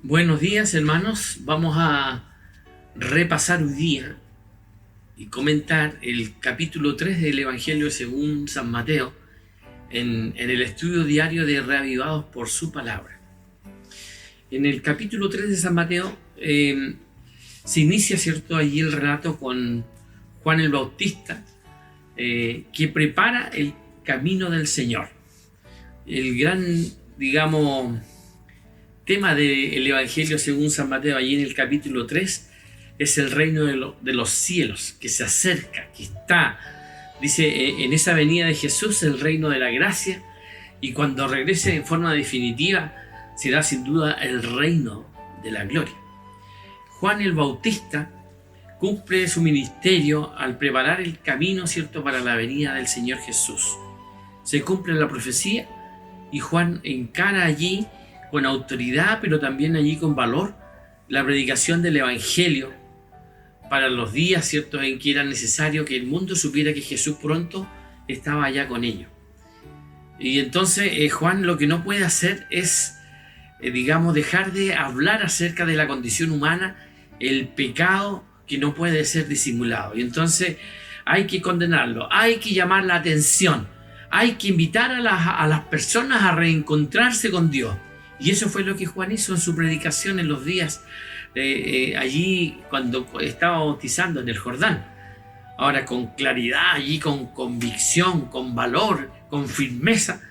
Buenos días, hermanos. Vamos a repasar hoy día y comentar el capítulo 3 del Evangelio según San Mateo en el estudio diario de Reavivados por su palabra. En el capítulo 3 de San Mateo se inicia, ¿cierto?, allí el relato con Juan el Bautista, que prepara el camino del Señor. El gran, tema del Evangelio según San Mateo, allí en el capítulo 3, es el reino de los cielos, que se acerca, que está, dice, en esa venida de Jesús, el reino de la gracia, y cuando regrese en forma definitiva, será sin duda el reino de la gloria. Juan el Bautista cumple su ministerio al preparar el camino, ¿cierto?, para la venida del Señor Jesús. Se cumple la profecía y Juan encara allí con autoridad, pero también allí con valor, la predicación del Evangelio para los días, ¿cierto?, en que era necesario que el mundo supiera que Jesús pronto estaba allá con ellos. Y entonces Juan lo que no puede hacer es, dejar de hablar acerca de la condición humana, el pecado que no puede ser disimulado. Y entonces hay que condenarlo, hay que llamar la atención, hay que invitar a las personas a reencontrarse con Dios. Y eso fue lo que Juan hizo en su predicación en los días allí cuando estaba bautizando en el Jordán. Ahora, con claridad, allí con convicción, con valor, con firmeza.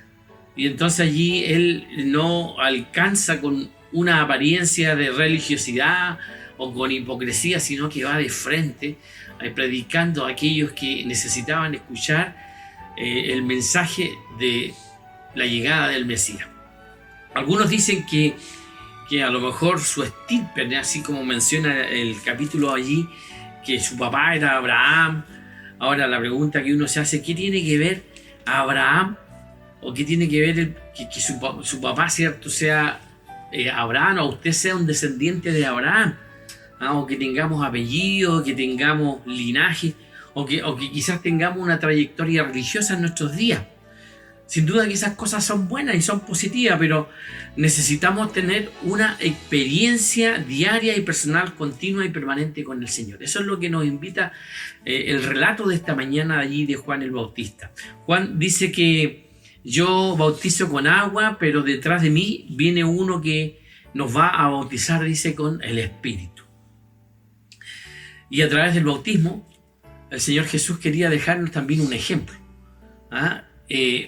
Y entonces allí él no alcanza con una apariencia de religiosidad o con hipocresía, sino que va de frente predicando a aquellos que necesitaban escuchar el mensaje de la llegada del Mesías. Algunos dicen que a lo mejor su estirpe, así como menciona el capítulo allí, que su papá era Abraham. Ahora la pregunta que uno se hace, ¿qué tiene que ver Abraham? ¿O qué tiene que ver que su papá, ¿cierto?, sea Abraham, o usted sea un descendiente de Abraham? O que tengamos apellido, que tengamos linaje, o que quizás tengamos una trayectoria religiosa en nuestros días. Sin duda que esas cosas son buenas y son positivas, pero necesitamos tener una experiencia diaria y personal, continua y permanente con el Señor. Eso es lo que nos invita el relato de esta mañana allí de Juan el Bautista. Juan dice que yo bautizo con agua, pero detrás de mí viene uno que nos va a bautizar, dice, con el Espíritu. Y a través del bautismo, el Señor Jesús quería dejarnos también un ejemplo.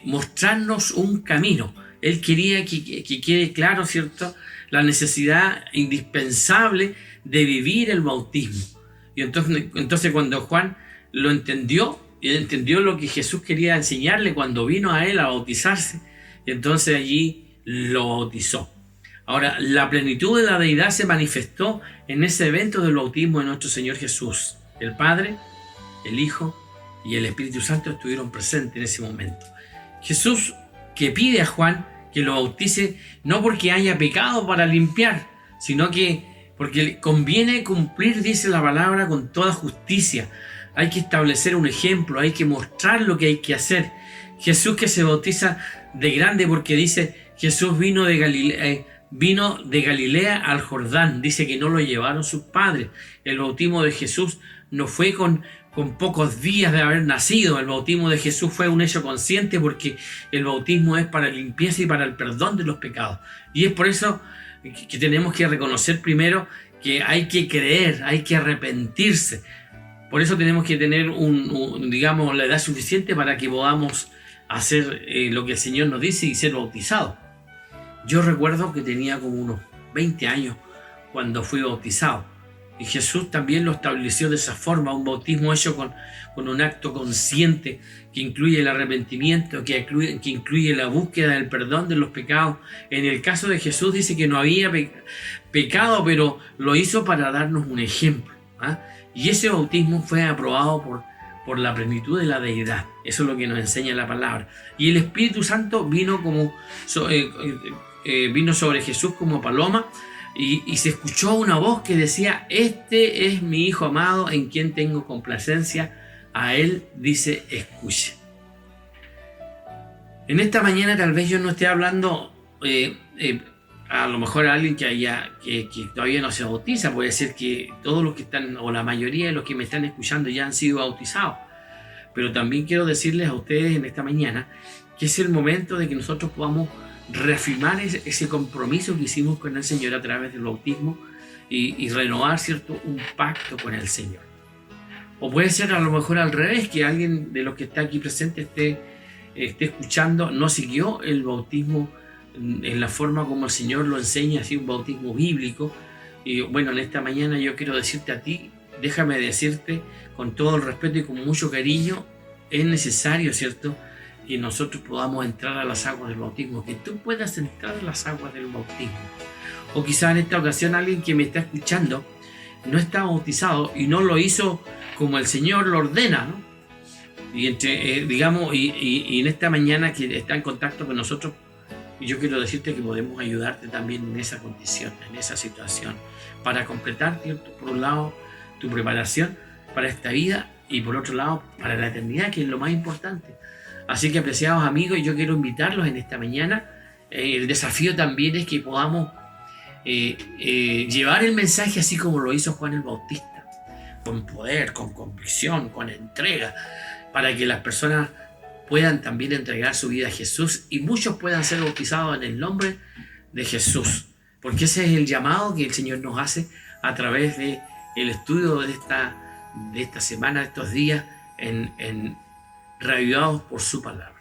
Mostrarnos un camino. Él quería que quede claro, ¿cierto?, la necesidad indispensable de vivir el bautismo. Y entonces cuando Juan lo entendió, y entendió lo que Jesús quería enseñarle cuando vino a él a bautizarse, entonces allí lo bautizó. Ahora, la plenitud de la deidad se manifestó en ese evento del bautismo de nuestro Señor Jesús. El Padre, el Hijo y el Espíritu Santo estuvieron presentes en ese momento. Jesús, que pide a Juan que lo bautice, no porque haya pecado para limpiar, sino que porque conviene cumplir, dice la palabra, con toda justicia. Hay que establecer un ejemplo, hay que mostrar lo que hay que hacer. Jesús, que se bautiza de grande, porque dice, Jesús vino de Galilea al Jordán. Dice que no lo llevaron sus padres. El bautismo de Jesús no fue con pocos días de haber nacido. El bautismo de Jesús fue un hecho consciente, porque el bautismo es para limpieza y para el perdón de los pecados. Y es por eso que tenemos que reconocer primero que hay que creer, hay que arrepentirse. Por eso tenemos que tener la edad suficiente para que podamos hacer lo que el Señor nos dice y ser bautizados. Yo recuerdo que tenía como unos 20 años cuando fui bautizado. Y Jesús también lo estableció de esa forma, un bautismo hecho con un acto consciente que incluye el arrepentimiento, que incluye la búsqueda del perdón de los pecados. En el caso de Jesús dice que no había pecado, pero lo hizo para darnos un ejemplo. Y ese bautismo fue aprobado por la plenitud de la deidad. Eso es lo que nos enseña la palabra. Y el Espíritu Santo vino sobre Jesús como paloma, y se escuchó una voz que decía: este es mi hijo amado en quien tengo complacencia, a él dice escuche. En esta mañana tal vez yo no esté hablando a lo mejor a alguien que todavía no se bautiza. Puede ser que todos los que están, o la mayoría de los que me están escuchando, ya han sido bautizados. Pero también quiero decirles a ustedes en esta mañana que es el momento de que nosotros podamos reafirmar ese compromiso que hicimos con el Señor a través del bautismo y renovar, ¿cierto?, un pacto con el Señor. O puede ser a lo mejor al revés, que alguien de los que está aquí presente esté escuchando, no siguió el bautismo en la forma como el Señor lo enseña, así un bautismo bíblico. Y bueno, en esta mañana yo quiero decirte a ti, déjame decirte con todo el respeto y con mucho cariño, es necesario, ¿cierto?, que nosotros podamos entrar a las aguas del bautismo, que tú puedas entrar a las aguas del bautismo. O quizá en esta ocasión alguien que me está escuchando no está bautizado y no lo hizo como el Señor lo ordena, ¿no? Y y en esta mañana que está en contacto con nosotros, yo quiero decirte que podemos ayudarte también en esa condición, en esa situación, para completar, ¿cierto?, por un lado tu preparación para esta vida y por otro lado para la eternidad, que es lo más importante. Así que, apreciados amigos, yo quiero invitarlos en esta mañana. El desafío también es que podamos llevar el mensaje así como lo hizo Juan el Bautista, con poder, con convicción, con entrega, para que las personas puedan también entregar su vida a Jesús y muchos puedan ser bautizados en el nombre de Jesús, porque ese es el llamado que el Señor nos hace a través de el estudio de esta semana, de estos días, en reavivados por su palabra.